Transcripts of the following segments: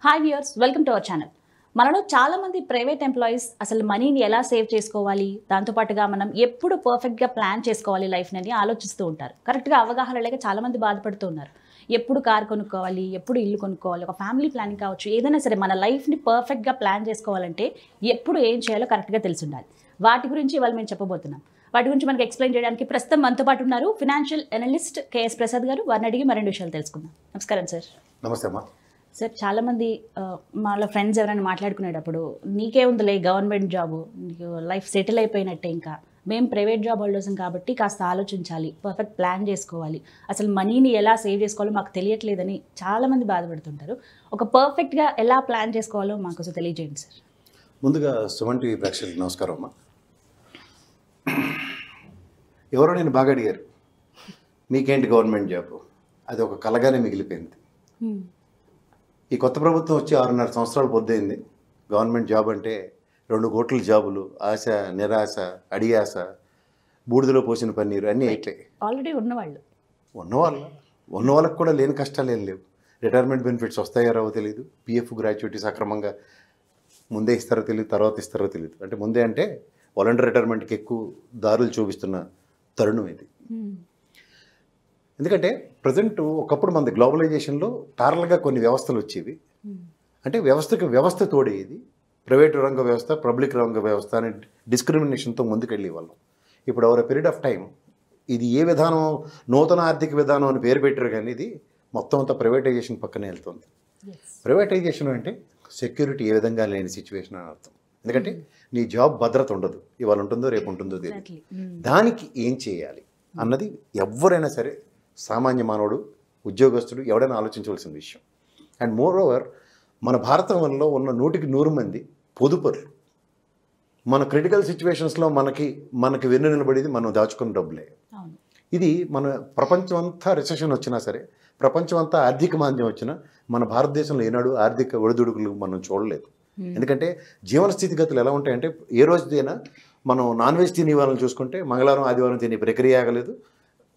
Hi viewers, welcome to our channel. మనలో చాలా మంది ప్రైవేట్ ఎంప్లాయీస్ అసలు మనీని ఎలా సేవ్ చేసుకోవాలి, దాంతోపాటుగా మనం ఎప్పుడు పర్ఫెక్ట్గా ప్లాన్ చేసుకోవాలి లైఫ్ని అని ఆలోచిస్తూ ఉంటారు. కరెక్ట్గా అవగాహన లేక చాలామంది బాధపడుతూ ఉన్నారు. ఎప్పుడు కార్ కొనుక్కోవాలి, ఎప్పుడు ఇల్లు కొనుక్కోవాలి, ఒక ఫ్యామిలీ ప్లానింగ్ కావచ్చు, ఏదైనా సరే మన లైఫ్ని పర్ఫెక్ట్గా ప్లాన్ చేసుకోవాలంటే ఎప్పుడు ఏం చేయాలో కరెక్ట్గా తెలిసి ఉండాలి. వాటి గురించి ఇవాళ మేము చెప్పబోతున్నాం. వాటి గురించి మనకి ఎక్స్ప్లెయిన్ చేయడానికి ప్రస్తుతం మనతో పాటు ఉన్నారు ఫినాన్షియల్ అనలిస్ట్ కేఎస్ ప్రసాద్ గారు. వారిని అడిగి మరిన్ని విషయాలు తెలుసుకుందాం. నమస్కారం సార్. నమస్తే అమ్మా. సార్, చాలామంది వాళ్ళ ఫ్రెండ్స్ ఎవరైనా మాట్లాడుకునేటప్పుడు నీకే ఉందిలే గవర్నమెంట్ జాబు, నీకు లైఫ్ సెటిల్ అయిపోయినట్టే, ఇంకా మేము ప్రైవేట్ జాబ్ హోల్డర్స్ కాబట్టి కాస్త ఆలోచించాలి, పర్ఫెక్ట్ ప్లాన్ చేసుకోవాలి, అసలు మనీని ఎలా సేవ్ చేసుకోవాలో మాకు తెలియట్లేదని చాలామంది బాధపడుతుంటారు. ఒక పర్ఫెక్ట్గా ఎలా ప్లాన్ చేసుకోవాలో మాకు తెలియజేయండి సార్. ముందుగా సుమన్ టీవీ ప్రేక్షకులకు నమస్కారం అమ్మా. ఎవరో నేను బాగా అడిగారు, మీకేంటి గవర్నమెంట్ జాబ్, అది ఒక కలగానే మిగిలిపోయింది. ఈ కొత్త ప్రభుత్వం వచ్చి 6.5 సంవత్సరాలు పొద్దయింది. గవర్నమెంట్ జాబ్ అంటే 2 కోట్ల జాబులు, ఆశ, నిరాశ, అడియాస, బూడిదలో పోసిన పన్నీరు అన్నీ అయిపోయాయి. ఆల్రెడీ ఉన్న వాళ్ళకి కూడా లేని కష్టాలు ఏం లేవు. రిటైర్మెంట్ బెనిఫిట్స్ వస్తాయో రావో తెలియదు. పిఎఫ్ గ్రాట్యుటీ సక్రమంగా ముందే ఇస్తారో తెలియదు, తర్వాత ఇస్తారో తెలియదు. అంటే ముందే అంటే వాలంటీర్ రిటైర్మెంట్కి ఎక్కువ దారులు చూపిస్తున్న తరుణం ఇది. ఎందుకంటే ప్రజెంట్ ఒకప్పుడు మన గ్లోబలైజేషన్లో టారల్గా కొన్ని వ్యవస్థలు వచ్చేవి. అంటే వ్యవస్థ తోడేది. ప్రైవేట్ రంగ వ్యవస్థ, పబ్లిక్ రంగ వ్యవస్థ అనే డిస్క్రిమినేషన్తో ముందుకెళ్ళే వాళ్ళం. ఇప్పుడు ఓవర్ పీరియడ్ ఆఫ్ టైం ఇది ఏ విధానం, నూతన ఆర్థిక విధానం అని పేరు పెట్టారు, కానీ ఇది మొత్తం అంతా ప్రైవేటైజేషన్ పక్కనే వెళ్తుంది. ప్రైవేటైజేషన్ అంటే సెక్యూరిటీ ఏ విధంగా లేని సిచ్యువేషన్ అని అర్థం. ఎందుకంటే నీ జాబ్ భద్రత ఉండదు, ఇవాళ ఉంటుందో రేపు ఉంటుందో తెలియదు. దానికి ఏం చేయాలి అన్నది ఎవరైనా సరే, సామాన్య మానవుడు, ఉద్యోగస్తుడు ఎవడైనా ఆలోచించవలసిన విషయం. అండ్ మోర్ ఓవర్ మన భారతంలో ఉన్న 100కి 100 మంది పొదుపరులు. మన క్రిటికల్ సిచ్యువేషన్స్లో మనకి వెన్ను నిలబడేది మనం దాచుకున్న డబ్బులే. ఇది మన ప్రపంచం అంతా రిసెషన్ వచ్చినా సరే, ప్రపంచం అంతా ఆర్థిక మాంద్యం వచ్చినా మన భారతదేశంలో ఏనాడు ఆర్థిక ఒడిదుడుకులు మనం చూడలేదు. ఎందుకంటే జీవన స్థితిగతులు ఎలా ఉంటాయంటే, ఏ రోజైనా మనం నాన్ వెజ్ తినే వాళ్ళని చూసుకుంటే మంగళవారం ఆదివారం తినే ప్రక్రియ ఆగలేదు,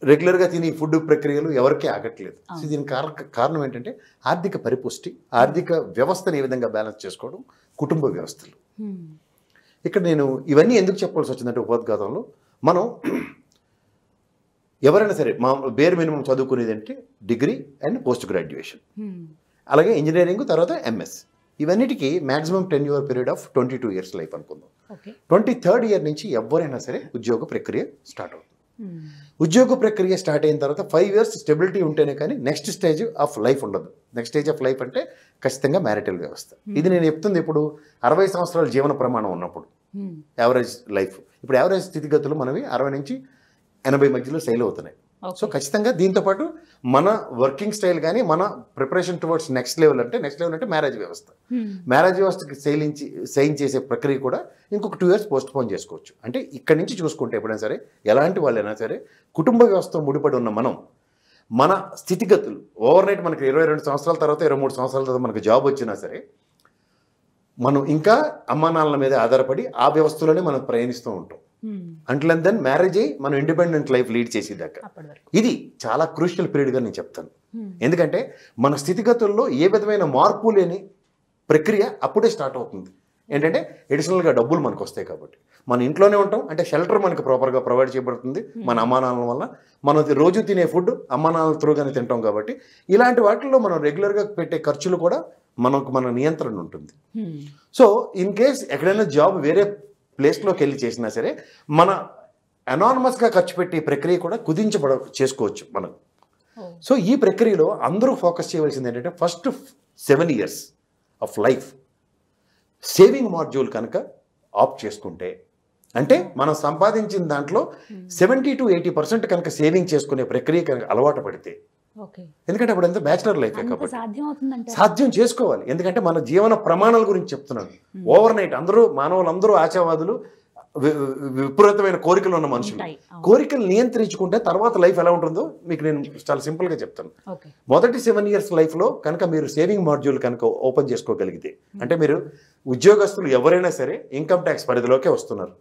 రెగ్యులర్గా తినే ఫుడ్ ప్రక్రియలు ఎవరికీ ఆగట్లేదు. సో దీనికి కారణం ఏంటంటే ఆర్థిక పరిపుష్టి, ఆర్థిక వ్యవస్థను ఏ విధంగా బ్యాలెన్స్ చేసుకోవడం, కుటుంబ వ్యవస్థలు. ఇక్కడ నేను ఇవన్నీ ఎందుకు చెప్పాల్సి వచ్చిందంటే, ఉపోద్ఘాతంలో మనం ఎవరైనా సరే మా బేర్ మినిమం చదువుకునేది అంటే డిగ్రీ అండ్ పోస్ట్ గ్రాడ్యుయేషన్, అలాగే ఇంజనీరింగ్, తర్వాత ఎంఎస్. ఇవన్నిటికీ maximum tenure period of 22 years life అనుకుందాం. 23rd year నుంచి ఎవరైనా సరే ఉద్యోగ ప్రక్రియ స్టార్ట్ అవుతుంది. ఉద్యోగ ప్రక్రియ స్టార్ట్ అయిన తర్వాత 5 years స్టెబిలిటీ ఉంటేనే కానీ నెక్స్ట్ స్టేజ్ ఆఫ్ లైఫ్ ఉండదు. నెక్స్ట్ స్టేజ్ ఆఫ్ లైఫ్ అంటే ఖచ్చితంగా మ్యారిటల్ వ్యవస్థ. ఇది నేను చెప్తుంది ఇప్పుడు 60 సంవత్సరాల జీవన ప్రమాణం ఉన్నప్పుడు యావరేజ్ లైఫ్. ఇప్పుడు యావరేజ్ స్థితిగతులు మనవి 60 నుంచి 80 మధ్యలో శైలి అవుతున్నాయి. సో ఖచ్చితంగా దీంతోపాటు మన వర్కింగ్ స్టైల్ కానీ మన ప్రిపరేషన్ టువర్డ్స్ నెక్స్ట్ లెవెల్ అంటే మ్యారేజ్ వ్యవస్థ. మ్యారేజ్ వ్యవస్థకి సైన్ చేసే ప్రక్రియ కూడా ఇంకొక 2 years పోస్ట్ పోన్ చేసుకోవచ్చు. అంటే ఇక్కడి నుంచి చూసుకుంటే ఎప్పుడైనా సరే, ఎలాంటి వాళ్ళైనా సరే, కుటుంబ వ్యవస్థతో ముడిపడి ఉన్న మన స్థితిగతులు ఓవర్ నైట్ మనకి 22 సంవత్సరాల తర్వాత 23 సంవత్సరాల తర్వాత మనకు జాబ్ వచ్చినా సరే, మనం ఇంకా అమ్మా నాన్నల మీద ఆధారపడి ఆ వ్యవస్థలోనే మనం ప్రయాణిస్తూ ఉంటాం. అంటిల్ అండ్ దెన్ మ్యారేజ్ అయ్యి మనం ఇండిపెండెంట్ లైఫ్ లీడ్ చేసేదాకా ఇది చాలా క్రూషియల్ పీరియడ్గా నేను చెప్తాను. ఎందుకంటే మన స్థితిగతుల్లో ఏ విధమైన మార్పు లేని ప్రక్రియ అప్పుడే స్టార్ట్ అవుతుంది. ఏంటంటే అడిషనల్గా డబ్బులు మనకు వస్తాయి కాబట్టి. మన ఇంట్లోనే ఉంటాం అంటే షెల్టర్ మనకు ప్రాపర్గా ప్రొవైడ్ చేయబడుతుంది మన అమ్మానాన్నల వల్ల. మనం రోజు తినే ఫుడ్ అమ్మానాన్నల త్రూగానే తింటాం కాబట్టి ఇలాంటి వాటిల్లో మనం రెగ్యులర్గా పెట్టే ఖర్చులు కూడా మన నియంత్రణ ఉంటుంది. సో ఇన్ కేస్ ఎక్కడైనా జాబ్ వేరే ప్లేస్లోకి వెళ్ళి చేసినా సరే, మన అనానమస్గా ఖర్చు పెట్టే ప్రక్రియ కూడా చేసుకోవచ్చు మనం. సో ఈ ప్రక్రియలో అందరూ ఫోకస్ చేయవలసింది ఏంటంటే, first 7 years of life saving module కనుక ఆప్ట్ చేసుకుంటే, అంటే మనం సంపాదించిన దాంట్లో 70 to 80% కనుక సేవింగ్ చేసుకునే ప్రక్రియ కనుక అలవాటు పడితే, ఎందుకంటే అప్పుడు ఎంత బ్యాచిలర్ లైఫ్ కాబట్టి సాధ్యం చేసుకోవాలి. ఎందుకంటే మన జీవన ప్రమాణాల గురించి చెప్తున్నాను. ఓవర్ నైట్ మానవులందరూ ఆశావాదులు, విపరీతమైన కోరికలు ఉన్న మనుషులు. కోరికలు నియంత్రించుకుంటే తర్వాత లైఫ్ ఎలా ఉంటుందో మీకు నేను చాలా సింపుల్గా చెప్తాను. మొదటి 7 years లైఫ్లో కనుక మీరు సేవింగ్ మాడ్యూల్ కనుక ఓపెన్ చేసుకోగలిగితే, అంటే మీరు ఉద్యోగస్తులు ఎవరైనా సరే ఇన్కమ్ ట్యాక్స్ పరిధిలోకే వస్తున్నారు.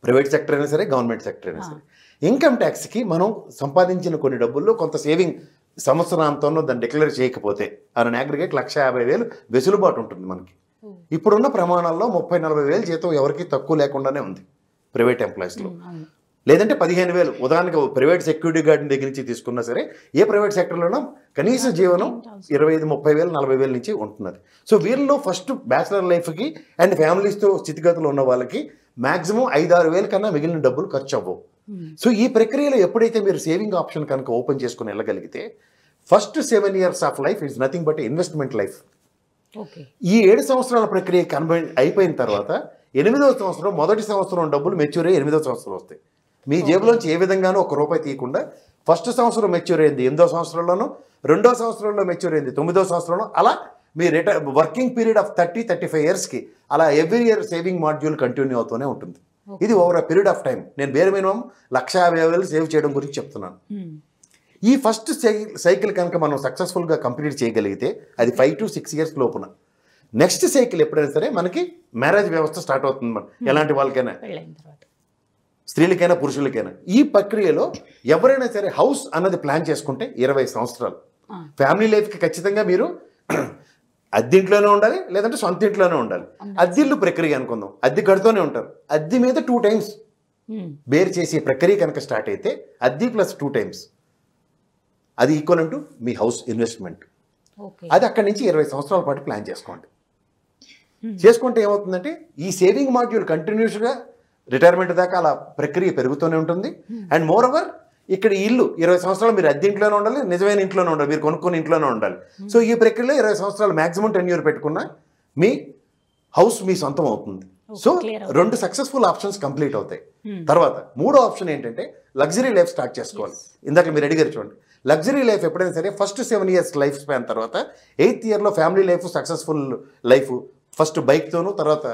ప్రైవేట్ సెక్టర్ అయినా సరే, గవర్నమెంట్ సెక్టర్ అయినా సరే, ఇన్కమ్ ట్యాక్స్కి మనం సంపాదించిన కొన్ని డబ్బుల్లో కొంత సేవింగ్ సంవత్సరాంతంలో దాన్ని డిక్లేర్ చేయకపోతే ఆన్ అగ్రిగేట్ 1,50,000 వెసులుబాటు ఉంటుంది మనకి. ఇప్పుడున్న ప్రమాణాల్లో 30-40,000 జీతం ఎవరికి తక్కువ లేకుండానే ఉంది ప్రైవేట్ ఎంప్లాయీస్లో. లేదంటే 15,000 ఉదాహరణకు ప్రైవేట్ సెక్యూరిటీ గార్డ్ దగ్గర నుంచి తీసుకున్నా సరే ఏ ప్రైవేట్ సెక్టర్లోనూ కనీస జీవనం 25-30,000 40,000 నుంచి ఉంటున్నది. సో వీళ్ళలో ఫస్ట్ బ్యాచిలర్ లైఫ్కి అండ్ ఫ్యామిలీస్తో స్థితిగతులు ఉన్న వాళ్ళకి మ్యాక్సిమం 5-6 వేలు కన్నా మిగిలిన డబ్బులు ఖర్చు అవ్వవు. సో ఈ ప్రక్రియలో ఎప్పుడైతే మీరు సేవింగ్ ఆప్షన్ కనుక ఓపెన్ చేసుకుని వెళ్ళగలిగితే first 7 years of life is nothing but investment life. ఈ 7 సంవత్సరాల ప్రక్రియ అయిపోయిన తర్వాత 8వ సంవత్సరం మొదటి సంవత్సరం డబ్బులు మెచ్యూర్ అయ్యి 8వ సంవత్సరం వస్తాయి. మీ జేబులోంచి ఏ విధంగానూ ₹1 తీయకుండా ఫస్ట్ సంవత్సరం మెచ్యూర్ అయింది 8వ సంవత్సరంలోనూ, 2వ సంవత్సరంలో మెచ్యూర్ అయింది 9వ సంవత్సరంలో, అలా మీ వర్కింగ్ పీరియడ్ ఆఫ్ 30-35 yearsకి అలా every year saving module continue అవుతూనే ఉంటుంది. ఇది over a period of time. నేను బేర్ మినిమం 1,50,000 సేవ్ చేయడం గురించి చెప్తున్నాను. ఈ ఫస్ట్ సైకిల్ కనుక మనం సక్సెస్ఫుల్గా కంప్లీట్ చేయగలిగితే అది 5 to 6 years లోపున నెక్స్ట్ సైకిల్ ఎప్పుడైనా సరే మనకి మ్యారేజ్ వ్యవస్థ స్టార్ట్ అవుతుంది. మనం ఎలాంటి వాళ్ళకైనా, స్త్రీలకైనా పురుషులకైనా ఈ ప్రక్రియలో ఎవరైనా సరే హౌస్ అన్నది ప్లాన్ చేసుకుంటే 20 సంవత్సరాలు ఫ్యామిలీ లైఫ్కి ఖచ్చితంగా మీరు అద్దెంట్లోనే ఉండాలి, లేదంటే సొంత ఇంట్లోనే ఉండాలి. అద్దెళ్ళు ప్రక్రియ అనుకుందాం, అద్దె కడుతూనే ఉంటారు. అద్దె మీద 2 times బేర్ చేసే ప్రక్రియ కనుక స్టార్ట్ అయితే అద్దె ప్లస్ 2 times అది equal to me house investment. అది అక్కడి నుంచి 20 సంవత్సరాల పాటు ప్లాన్ చేసుకోండి. చేసుకుంటే ఏమవుతుందంటే ఈ సేవింగ్ మాడ్యూల్ కంటిన్యూస్గా రిటైర్మెంట్ దాకా అలా ప్రక్రియ పెరుగుతూనే ఉంటుంది. అండ్ మోర్ ఓవర్ ఇక్కడ ఇల్లు 20 సంవత్సరాలు మీరు అద్దె ఇంట్లోనే ఉండాలి, నిజమైన ఇంట్లోనే ఉండాలి, మీరు కొనుక్కుని ఇంట్లోనే ఉండాలి. సో ఈ ప్రక్రియలో 20 సంవత్సరాలు మ్యాక్సిమం 10 years పెట్టుకున్న మీ హౌస్ మీ సొంతం అవుతుంది. సో 2 సక్సెస్ఫుల్ ఆప్షన్స్ కంప్లీట్ అవుతాయి. తర్వాత 3వ ఆప్షన్ ఏంటంటే లగ్జరీ లైఫ్ స్టార్ట్ చేసుకోవాలి. ఇందాక మీరు అడిగారు చూడండి, లగ్జరీ లైఫ్ ఎప్పుడైనా సరే ఫస్ట్ 7 years లైఫ్ స్పాన్ తర్వాత 8th yearలో family life successful life first బైక్తోనూ తర్వాత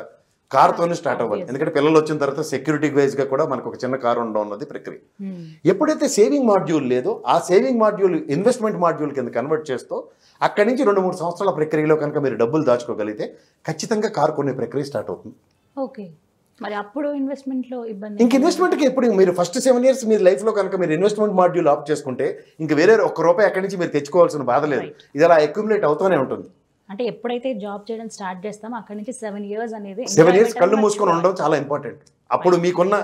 కార్తోనే స్టార్ట్ అవ్వాలి. ఎందుకంటే పిల్లలు వచ్చిన తర్వాత సెక్యూరిటీ వైజ్గా కూడా మనకు ఒక చిన్న కారు ఉండడం ఉన్నది ప్రక్రియ. ఎప్పుడైతే సేవింగ్ మాడ్యూల్ లేదో ఆ సేవింగ్ మాడ్యూల్ ఇన్వెస్ట్మెంట్ మాడ్యూల్ కింద కన్వర్ట్ చేస్తూ అక్కడి నుంచి 2-3 సంవత్సరాల ప్రక్రియలో కనుక మీరు డబ్బులు దాచుకోగలిగితే ఖచ్చితంగా కారు కొనే ప్రక్రియ స్టార్ట్ అవుతుంది. ఓకే, మరి అప్పుడు ఇన్వెస్ట్మెంట్లో ఇబ్బంది. ఇంక ఇన్వెస్ట్మెంట్కి ఎప్పుడు మీరు ఫస్ట్ 7 years మీ లైఫ్లో కనుక మీరు ఇన్వెస్ట్మెంట్ మాడ్యూల్ ఆప్ చేసుకుంటే ఇంక వేరే ₹1 అక్కడి నుంచి మీరు తెచ్చుకోవాల్సిన బాధ లేదు. ఇది అలా అక్యుములేట్ అవుతూనే ఉంటుంది. అంటే ఎప్పుడైతే జాబ్ చేయడం స్టార్ట్ చేస్తామో అక్కడి నుంచి 7 years అనేది 7 years కళ్ళు మూసుకొని ఉండడం చాలా ఇంపార్టెంట్. అప్పుడు మీకున్న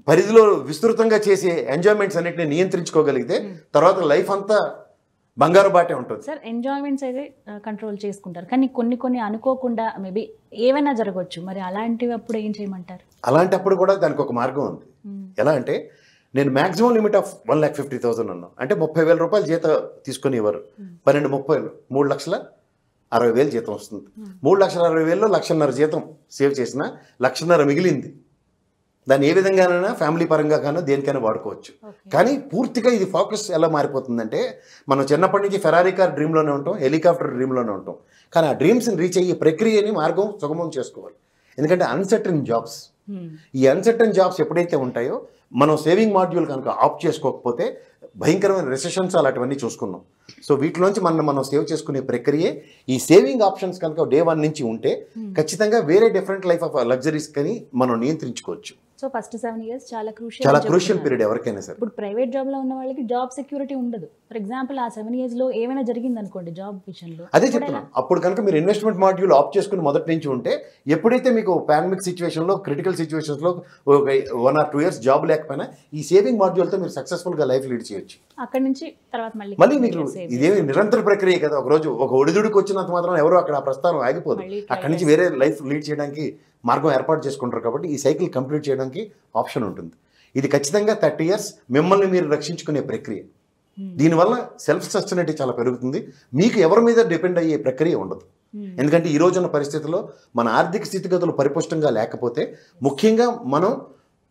పరిధిలో విస్తృతంగా చేసే ఎంజాయ్మెంట్స్ అన్నిటిని నియంత్రించుకోగలిగితే తర్వాత లైఫ్ అంతా బంగారు బాటే ఉంటుంది. సార్ ఎంజాయ్మెంట్స్ అయితే కంట్రోల్ చేసుకుంటారు, కానీ కొన్ని అనుకోకుండా మేబీ ఏమైనా జరగవచ్చు. మరి అలాంటివి అప్పుడు ఏం చేయమంటారు? అలాంటప్పుడు కూడా దానికి ఒక మార్గం ఉంది. ఎలా అంటే నేను మ్యాక్సిమం లిమిట్ ఆఫ్ 1,50,000 అన్నాను. అంటే 30,000 రూపాయలు జీతం తీసుకొని ఇవ్వరు. 12-30 3,60,000 జీతం వస్తుంది. 3,60,000లో 1,50,000 జీతం సేవ్ చేసిన 1,50,000 మిగిలింది. దాన్ని ఏ విధంగానైనా ఫ్యామిలీ పరంగా కానీ దేనికైనా వాడుకోవచ్చు. కానీ పూర్తిగా ఇది ఫోకస్ ఎలా మారిపోతుందంటే మనం చిన్నప్పటి నుంచి ఫెరారీ కార్ డ్రీమ్లోనే ఉంటాం, హెలికాప్టర్ డ్రీమ్లోనే ఉంటాం. కానీ ఆ డ్రీమ్స్ని రీచ్ అయ్యే ప్రక్రియని మార్గం సుగమం చేసుకోవాలి. ఎందుకంటే అన్సర్టన్ జాబ్స్, ఈ అన్సర్టన్ జాబ్స్ ఎప్పుడైతే ఉంటాయో మనం సేవింగ్ మాడ్యూల్ కనుక ఆప్ చేసుకోకపోతే భయంకరమైన రెసెషన్స్ అలాంటివన్నీ చూసుకున్నాం. సో వీటిలోంచి మనం సేవ్ చేసుకునే ప్రక్రియే ఈ సేవింగ్ ఆప్షన్స్ కనుక డే 1 నుంచి ఉంటే ఖచ్చితంగా వేరే డిఫరెంట్ లైఫ్ ఆఫ్ లగ్జరీస్ కానీ మనం నియంత్రించుకోవచ్చు. సో ఫస్ట్ 7 years చాలా క్రూషియల్ పీరియడ్ ఎవరికైనా సరే. ఇప్పుడు ప్రైవేట్ జాబ్లో ఉన్న వాళ్ళకి జాబ్ సెక్యూరిటీ ఉండదు. ఫర్ ఎగ్జాంపుల్ ఆ 7 yearsలో ఏమైనా జరిగింది అనుకోండి జాబ్ విషయంలో, అదే చెప్తున్నాను. అప్పుడు కనుక మీరు ఇన్వెస్ట్మెంట్ మాడ్యూల్ ఆప్ చేసుకుని మొదటి నుంచి ఉంటే ఎప్పుడైతే మీకు పాండమిక్ సిచ్యువేషన్లో క్రిటికల్ సిచ్యువేషన్స్లో 1 or 2 years జాబ్ లేకపోయినా ఈ సేవింగ్ మాడ్యూల్తో మీరు సక్సెస్ఫుల్గా లైఫ్ లీడ్ చేయొచ్చు. అక్కడి నుంచి తర్వాత మళ్ళీ మీకు ఇదేమి నిరంతర ప్రక్రియ కదా. ఒకరోజు ఒక ఒడిదుడికి వచ్చినంత మాత్రం ఎవరు అక్కడ ఆ ప్రస్థానం ఆగిపోదు. అక్కడి నుంచి వేరే లైఫ్ లీడ్ చేయడానికి మార్గం ఏర్పాటు చేసుకుంటారు. కాబట్టి ఈ సైకిల్ కంప్లీట్ చేయడానికి ఆప్షన్ ఉంటుంది. ఇది ఖచ్చితంగా 30 years మిమ్మల్ని మీరు రక్షించుకునే ప్రక్రియ. దీనివల్ల సెల్ఫ్ సస్టైనబిలిటీ చాలా పెరుగుతుంది. మీకు ఎవరి మీద డిపెండ్ అయ్యే ప్రక్రియ ఉండదు. ఎందుకంటే ఈ రోజున్న పరిస్థితుల్లో మన ఆర్థిక స్థితిగతులు పరిపుష్టంగా లేకపోతే ముఖ్యంగా మనం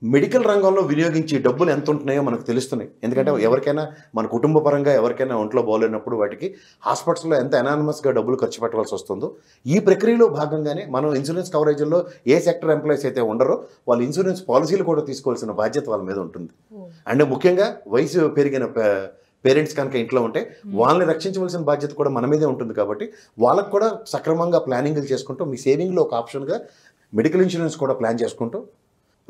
మెడికల్ రంగంలో వినియోగించే డబ్బులు ఎంత ఉంటున్నాయో మనకు తెలుస్తున్నాయి. ఎందుకంటే ఎవరికైనా మన కుటుంబ పరంగా ఎవరికైనా ఒంట్లో బాగోలేనప్పుడు వాటికి హాస్పిటల్స్లో ఎంత అనానిమస్గా డబ్బులు ఖర్చు పెట్టవలసి వస్తుందో ఈ ప్రక్రియలో భాగంగానే మనం ఇన్సూరెన్స్ కవరేజ్లో ఏ సెక్టర్ ఎంప్లాయీస్ అయితే ఉండరో వాళ్ళు ఇన్సూరెన్స్ పాలసీలు కూడా తీసుకోవాల్సిన బాధ్యత వాళ్ళ మీద ఉంటుంది. అండ్ ముఖ్యంగా వయసు పెరిగిన పేరెంట్స్ కనుక ఇంట్లో ఉంటే వాళ్ళని రక్షించవలసిన బాధ్యత కూడా మన మీదే ఉంటుంది. కాబట్టి వాళ్ళకు కూడా సక్రమంగా ప్లానింగ్లు చేసుకుంటూ మీ సేవింగ్లో ఒక ఆప్షన్గా మెడికల్ ఇన్సూరెన్స్ కూడా ప్లాన్ చేసుకుంటూ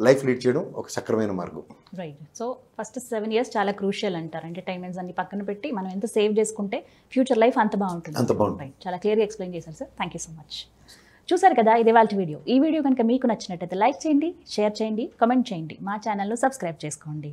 లైఫ్ లీడ్ చేయడం ఒక సక్రమైన మార్గం. రైట్. సో ఫస్ట్ 7 years చాలా క్రూషియల్ అంటారు. అంటే టైమింగ్స్ అన్ని పక్కన పెట్టి మనం ఎంత సేవ్ చేసుకుంటే ఫ్యూచర్ లైఫ్ అంత బాగుంటుంది. అంత బాగుంటుంది. చాలా క్లియర్గా ఎక్స్ప్లెయిన్ చేశారు sir. Thank you so much. చూసారు కదా, ఇది వాళ్ళ వీడియో. ఈ వీడియో కనుక మీకు నచ్చినట్టయితే లైక్ చేయండి, షేర్ చేయండి, కామెంట్ చేయండి, మా ఛానల్ను సబ్స్క్రైబ్ చేసుకోండి.